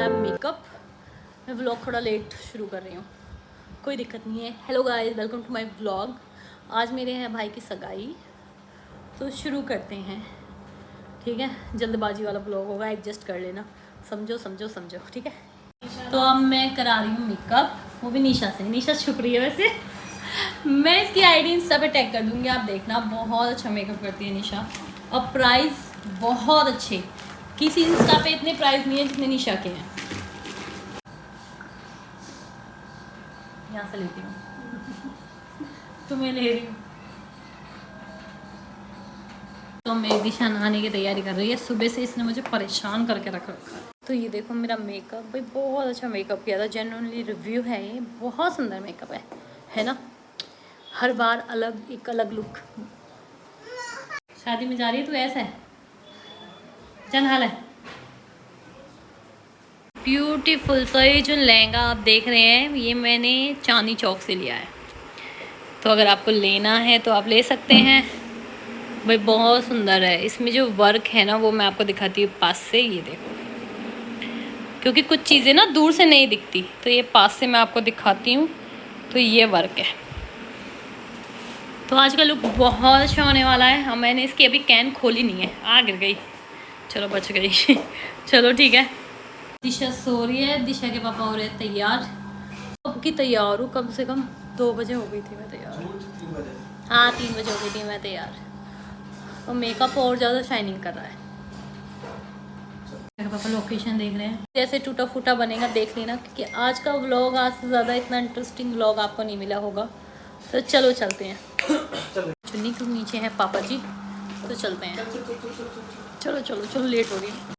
है मेकअप। मैं व्लॉग थोड़ा लेट शुरू कर रही हूँ, कोई दिक्कत नहीं है। Hello guys, welcome to my vlog. आज मेरे हैं भाई की सगाई, तो शुरू करते हैं। ठीक है, जल्दबाजी वाला व्लॉग होगा, एडजस्ट कर लेना। समझो समझो समझो, ठीक है। तो अब मैं करा रही हूँ मेकअप, वो भी निशा से। निशा छुप रही है वैसे। मैं इसकी आईडी इंस्टा पे टैग कर दूँगी, आप देखना। बहुत अच्छा मेकअप करती है निशा, और प्राइस बहुत अच्छे। किसी इंस्टा पे इतने प्राइस नहीं है जितने निशा के हैं। यहाँ से लेती हूँ तो मैं ले रही हूँ। तो मेरी दिशा नहाने की तैयारी कर रही है। सुबह से इसने मुझे परेशान करके रखा है। तो ये देखो मेरा मेकअप, भाई बहुत अच्छा मेकअप किया था। जेन्युइनली रिव्यू है, ये बहुत सुंदर मेकअप है ना। हर बार अलग, एक अलग लुक। शादी में जा रही है तू, ऐसा है? चल हाल है ब्यूटीफुल। तो ये जो लहंगा आप देख रहे हैं, ये मैंने चांदनी चौक से लिया है। तो अगर आपको लेना है तो आप ले सकते हैं। भाई बहुत सुंदर है। इसमें जो वर्क है ना, वो मैं आपको दिखाती हूँ पास से। ये देखो, क्योंकि कुछ चीज़ें ना दूर से नहीं दिखती, तो ये पास से मैं आपको दिखाती हूँ। तो ये वर्क है। तो आज का लुक बहुत अच्छा होने वाला है। हाँ, मैंने इसकी अभी कैन खोली नहीं है, आ गिर गई, चलो बच गई। चलो ठीक है। दिशा सो रही है, दिशा के पापा हो रहे हैं तैयार। अब की तैयार हूँ, कम से कम 2 बजे हो गई थी मैं तैयार। हाँ 3 बजे हो गई थी मैं तैयार। और मेकअप और ज़्यादा शाइनिंग कर रहा है। मेरे पापा लोकेशन देख रहे हैं। जैसे टूटा फूटा बनेगा देख लेना, क्योंकि आज का व्लॉग, आज से ज़्यादा इतना इंटरेस्टिंग व्लॉग आपको नहीं मिला होगा। तो चलो चलते हैं। चुन्नी के नीचे है पापा जी, तो चलते हैं। चलो चलो चलो, लेट हो रही है।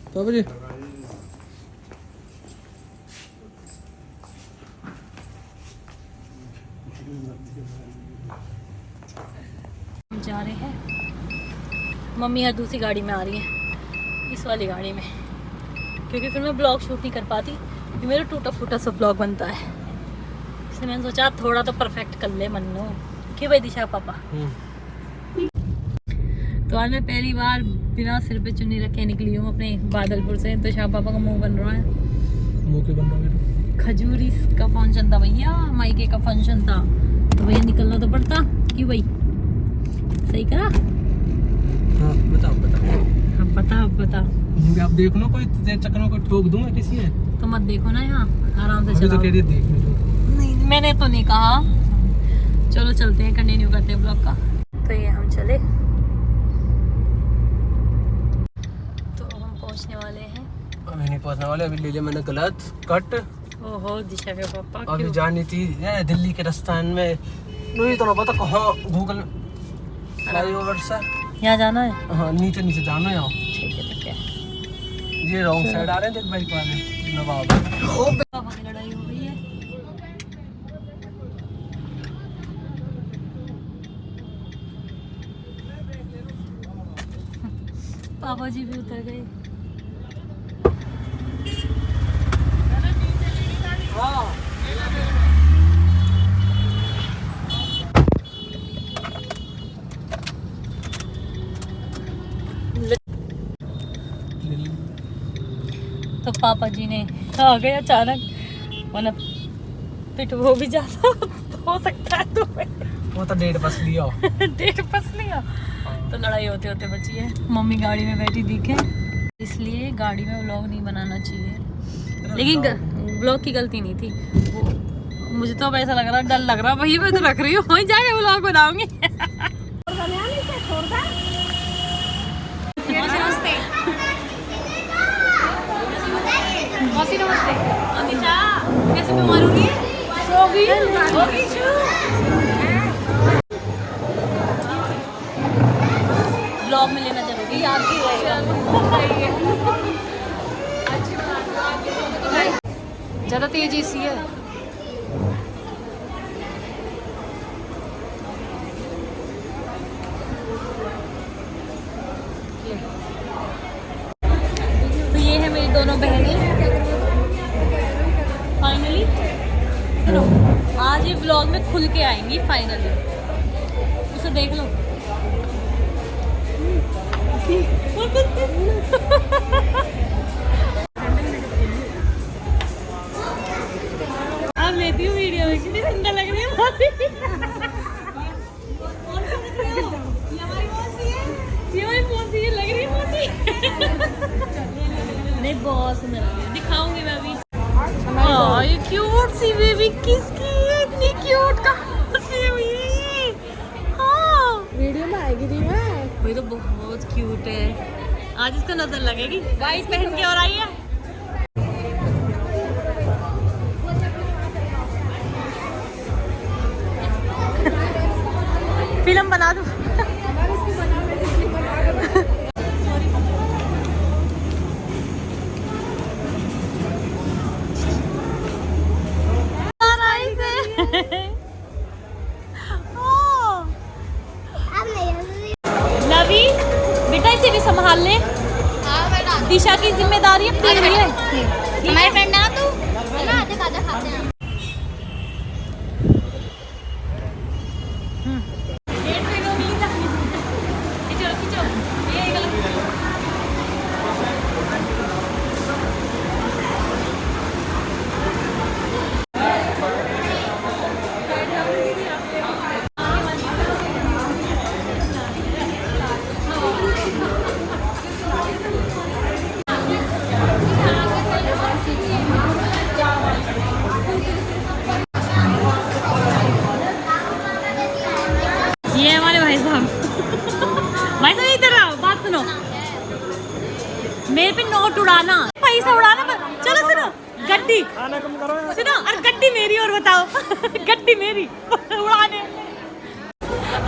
पापा जी हम जा रहे हैं। मम्मी हर दूसरी गाड़ी में आ रही है, इस वाली गाड़ी में, क्योंकि फिर मैं ब्लॉग शूट नहीं कर पाती। ये मेरा टूटा फूटा सा ब्लॉग बनता है, इसलिए मैंने सोचा थोड़ा तो परफेक्ट कर ले मन्नू। क्यों भाई दिशा पापा? तो आज मैं पहली बार बिना सिर पे चुन्नी रखे निकली हूँ अपने बादलपुर से। तो शाह पापा का मुंह बन रहा है। मुंह क्यों बन रहा है? खजूरी का फंक्शन था भैया, मायके का फंक्शन था, तो भैया निकलना तो पड़ता। क्यों भाई, सही करा? हाँ बताओ। हाँ बता। आप देख लो, कोई चक्कर में कोई ठोक दूंगा किसी है तो मत देखो ना, यहाँ आराम से चलाओ। तो कह रही है देख लो। नहीं मैंने तो नहीं कहा। चलो चलते हैं, कंटिन्यू करते हैं ब्लॉग का। तो ये हम चले, तो हम पहुंचने वाले हैं। अभी नहीं पहुंचने वाले, अभी ले लिया मैंने गलत कट। ओहो दिशा के पापा, अभी जानी थी दिल्ली के रास्तान में, नहीं तो ना पता कहाँ। गूगल फ्लाईओवर से यहाँ जाना है। हाँ, नीचे जाना है। ठीक है। ये रॉन्ग साइड आ रहे हैं, देख बाइक वाले नवाब। पापा की लड़ाई हो गई है। पापा जी भी उतर गए। तो पापा जी ने आ गए अचानक, मतलब पिट वो भी जाता हो सकता है तुम्हें। वो तो डेढ़ बस लिया। डेट फंस लिया, तो लड़ाई होते होते बची है। मम्मी गाड़ी में बैठी दिखे, इसलिए गाड़ी में व्लॉग नहीं बनाना चाहिए। लेकिन व्लॉग की गलती नहीं थी वो, मुझे तो अब ऐसा लग रहा, डर लग रहा भैया मैं तो रख रही हूँ, वहीं जाके व्लॉग बनाऊंगी। नमस्ते। अमिता कैसे बीमार हो रही है? सो गई ब्लॉग में लेना जरूरी, याद भी रहेगा। ज़्यादा तेजी सी है। तो ये है मेरी दोनों बहनें। फाइनली आज ये ब्लॉग में खुल के आएंगी फाइनली, उसे देख लो। अब लेती हूँ वीडियो में, कितनी सुंदर लग रही है मौसी। ये हमारी मौसी है, लग रही है मौसी। नहीं बहुत सुंदर लग रही है, दिखाऊंगी मैं अभी। हाँ ये क्यूट सी बेबी किसकी है, इतनी क्यूट कहाँ से हुई है ये? हाँ वीडियो में आएगी थी मैं। वही तो बहुत क्यूट है, आज इसको नजर लगेगी। वाइट पहन के और आई है। फिल्म बना दूं। लवी बेटा इसे भी संभाल ले, दिशा की जिम्मेदारी अब तेरी है। हमारे फ्रेंड है ना तू, है ना, आते खाते खाते हैं। ये हमारे भाई साहब। भाई साहब इधर आओ, बात सुनो। मेरे पे नोट उड़ाना, पैसा उड़ाना मत। चलो सुनो, गड्डी सुनो, और गड्डी मेरी, और बताओ। गड्डी मेरी उड़ाने।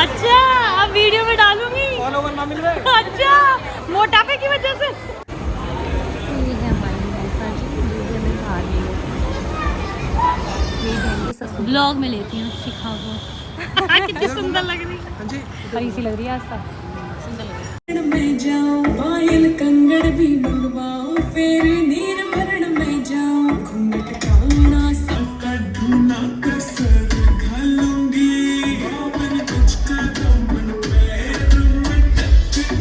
अच्छा अब वीडियो में डालूंगी। फॉलोवर ना मिल रहे। अच्छा मोटापे की वजह से। ये है हमारी मौसा जी, वीडियो में खा रही है। ये बहन ससुर ब्लॉग में लेती हूँ, सिखा दो। कितनी सुंदर लग रही है। हाँ जी। बड़ी सी लग रही है आज तक। सुंदर लग रही है। मैं जाऊं पायल कंगड़ भी मंगवाऊं, फिर नीर भरण में जाऊं, घूंघट काना सबका ढूंढना कसर घालूंगी, बावन गज का दामन पैर में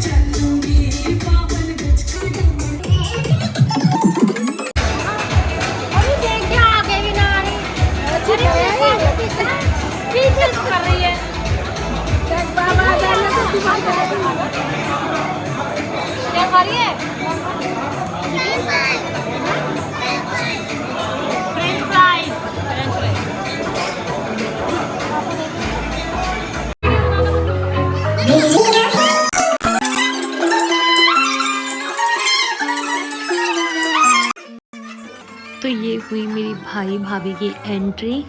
चलूंगी, बावन गज का दामन। अभी देख क्या आगे भी ना आ रही। पीछे कर रही है। क्या खा रही है? French fries. तो ये हुई मेरी भाई भाभी की एंट्री।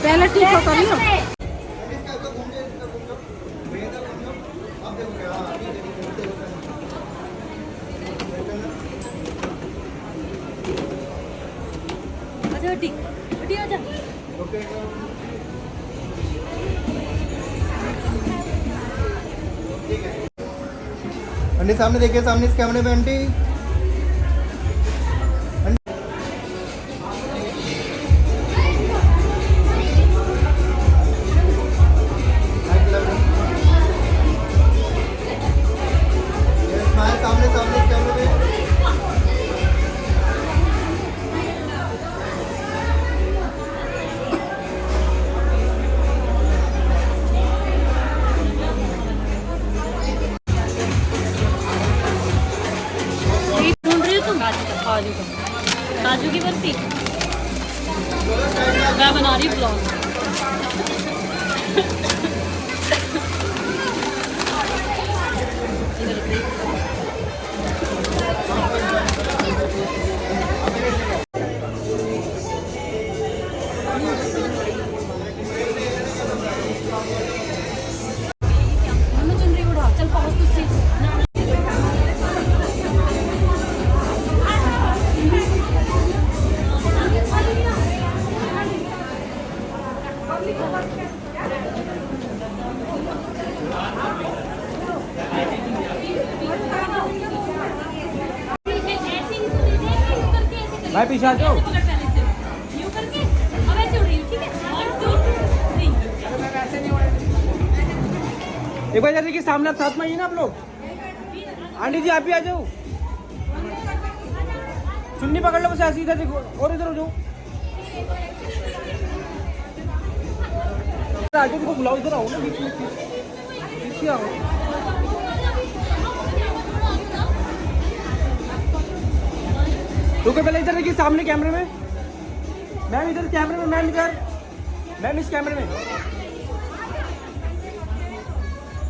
पहले टीका करियो। अच्छा ठीक ठीक आजा। आंटी सामने देखिए, सामने इस कैमरे में आंटी। सामने सामने इस कैमरे में। ढूंढ रही हो तुम? काजू का, काजू की बर्फी मैं बना रही ब्लॉग। चल पहुंच तुझसे। भाई पीछे आ जाओ। एक बार देखिए सामने, आप साथ में आइए ना आप लोग। आंटी जी आप भी आ जाओ। चुन्नी पकड़ लो बस ऐसे, इधर देखो और इधर हो जाओ। आगे देखो, बुलाओ इधर आओ ना, बीच में पीछे आओ। रुको पहले इधर देखिए सामने कैमरे में। मैम इधर कैमरे में, मैम इधर, मैम इस कैमरे में।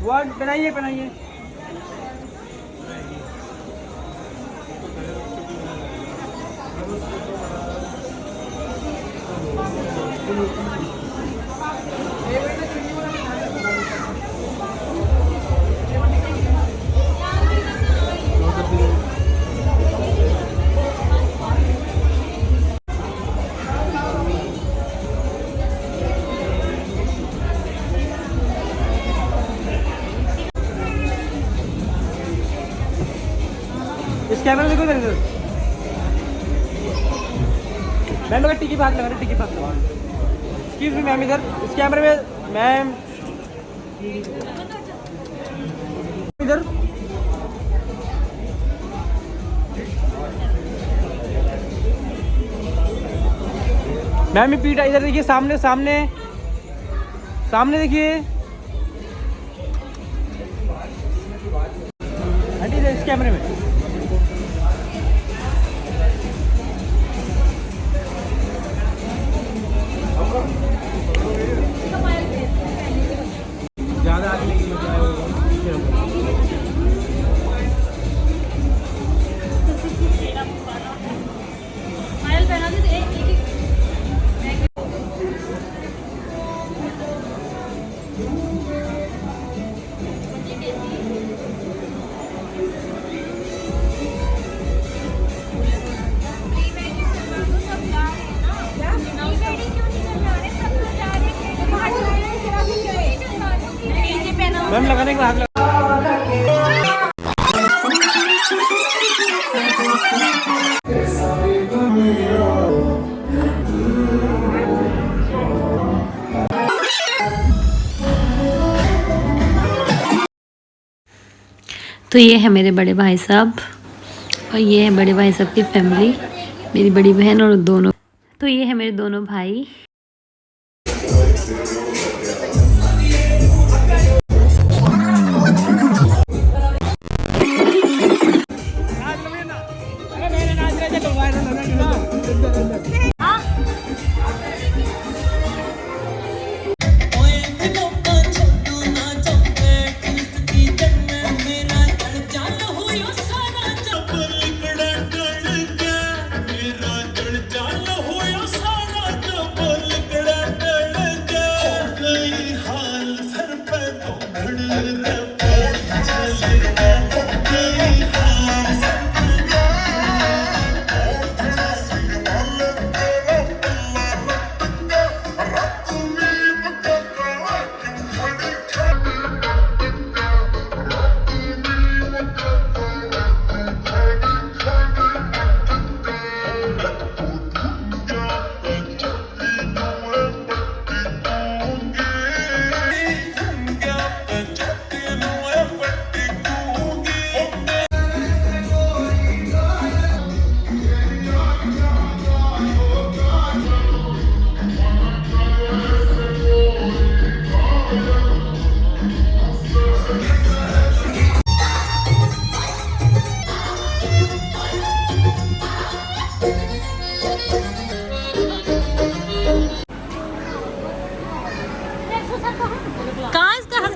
वर्ड बनाइए बनाइए। इस कैमरे में देखो इधर इधर। मैम अगर टिकी भाग लगा रहे, टिकी भाग लगा। एक्सक्यूज मी मैम, इधर इस कैमरे में मैम, इधर मैम ये पीठ इधर देखिए, सामने सामने सामने देखिए। आंटी इधर इस कैमरे में। ज़्यादा आगे पायल पहना दे एक एक। मैम लगाने के बाद तो ये है मेरे बड़े भाई साहब और ये है बड़े भाई साहब की फैमिली, मेरी बड़ी बहन और दोनों। तो ये है मेरे दोनों भाई।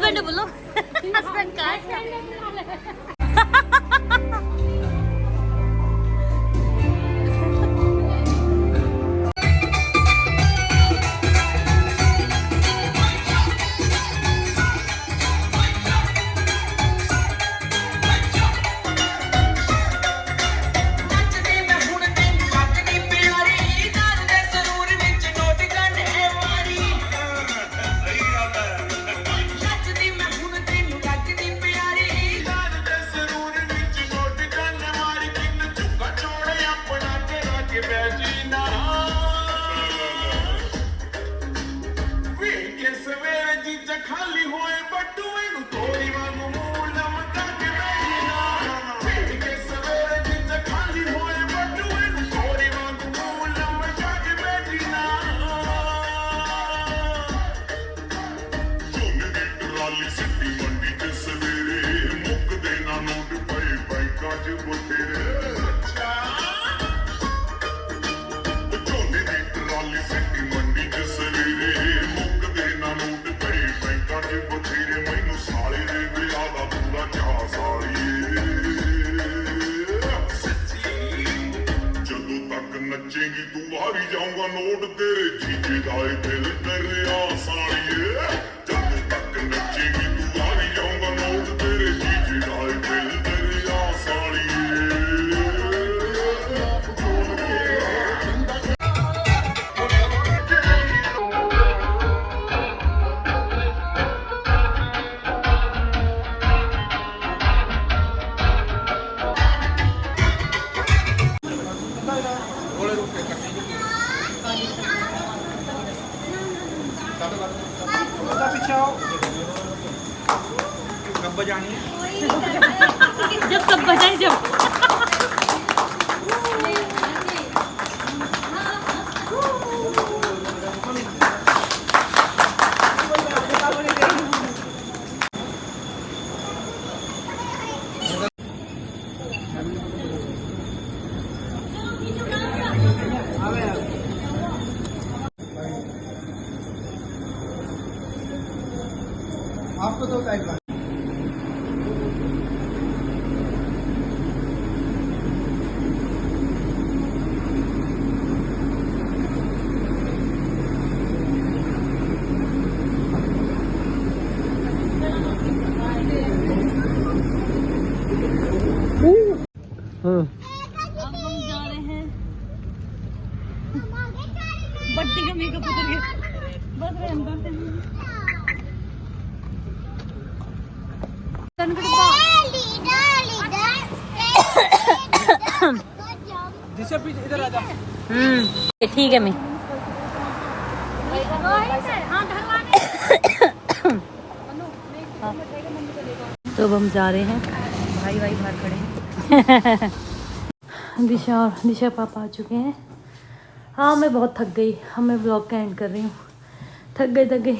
हस्बैंड बोलो हस्बैंड कहाँ है? ਨੱਚਦੀ ਮੈਂ ਹੁਣ ਤੈਨੂੰ ਲੱਗਦੀ ਪਿਆਰੀ ਦਰ ਦੇ ਸਰੂਰ ਵਿੱਚ ਨੋਟ ਕਰਨੇ ਵਾਰੀ ਨੱਚਦੀ ਮੈਂ ਹੁਣ ਤੈਨੂੰ ਲੱਗਦੀ ਪਿਆਰੀ ਦਰ ਦੇ ਸਰੂਰ ਵਿੱਚ ਨੋਟ ਕਰਨੇ ਵਾਰੀ ਕਿੰਨ ਝੁੱਕਾ ਛੋੜੇ ਆਪਣਾ ਤੇਰਾ ਕੇ ਬੈਜੀ ਨਾ ਵੇ ਕੇ ਸਵੇਰੇ ਜੀਜਾ ਖਾਲੀ ਹੋਏ ਬੱਟੂ ਇਹਨੂੰ ਤੋਰੀ ਵਾਂਗੂ ਮੂੰਹ ਲਮਕਾ ਕੇ ਬੈਜੀ ਨਾ ਵੇ ਕੇ ਸਵੇਰੇ ਜੀਜਾ ਖਾਲੀ ਹੋਏ ਬੱਟੂ ਇਹਨੂੰ ਤੋਰੀ ਵਾਂਗੂ ਮੂੰਹ ਲਮਕਾ ਕੇ ਬੈਜੀ ਨਾ ਝੋਨੇ ਦੀ ਟਰਾਲੀ ਸਿੱਟੀ ਮੰਡੀ ਚ ਸਵੇਰੇ ਮੁੱਕਦੇ ਨਾ ਨੋਟ ਪਏ ਬੈਂਕਾਂ ਚ ਬਥੇਰੇ ਝੋਨੇ ਦੀ ਟਰਾਲੀ ਸਿੱਟੀ ਮੰਡੀ ਚ ਸਵੇਰੇ ਮੁੱਕਦੇ ਨਾ ਨੋਟ ਪਏ ਬੈਂਕਾਂ ਚ ਬਥੇਰੇ ਮੈਨੂੰ ਸਾਲੇ ਦੇ ਵਿਆਹ ਦਾ ਪੂਰਾ ਚਾਅ ਸਾਲੀਏ ਸੱਚੀ ਜਦੋਂ ਤੱਕ ਨੱਚੇਂਗੀ ਤੂੰ ਵਾਰੀ ਜਾਊਂਗਾ ਨੋਟ ਤੇਰੇ ਜੀਜੇ ਦਾ ਏ ਦਿਲ ਦਰਿਆ ਸਾਲੀਏ ਜਦੋਂ ਤੱਕ ਨੱਚੇਂਗੀ ਤੂੰ ਵਾਰੀ ਜਾਊਂਗਾ ਨੋਟ ਤੇਰੇ ਜੀਜੇ ਦਾ ਏ ਦਿਲ ਦਰਿਆ ਸਾਲੀਏ जब सब बजाए जब आपको तो टाइप हाँ अब हम जा रहे हैं बट्टी का मेकअप उतर गया बस रहे अंदर से दिशा पीछे इधर आ जा। ठीक है मैं तो अब हम जा रहे हैं भाई बाहर खड़े हैं दिशा पापा आ चुके हैं। हाँ मैं बहुत थक गई। अब मैं ब्लॉग का एंड कर रही हूँ। थक गई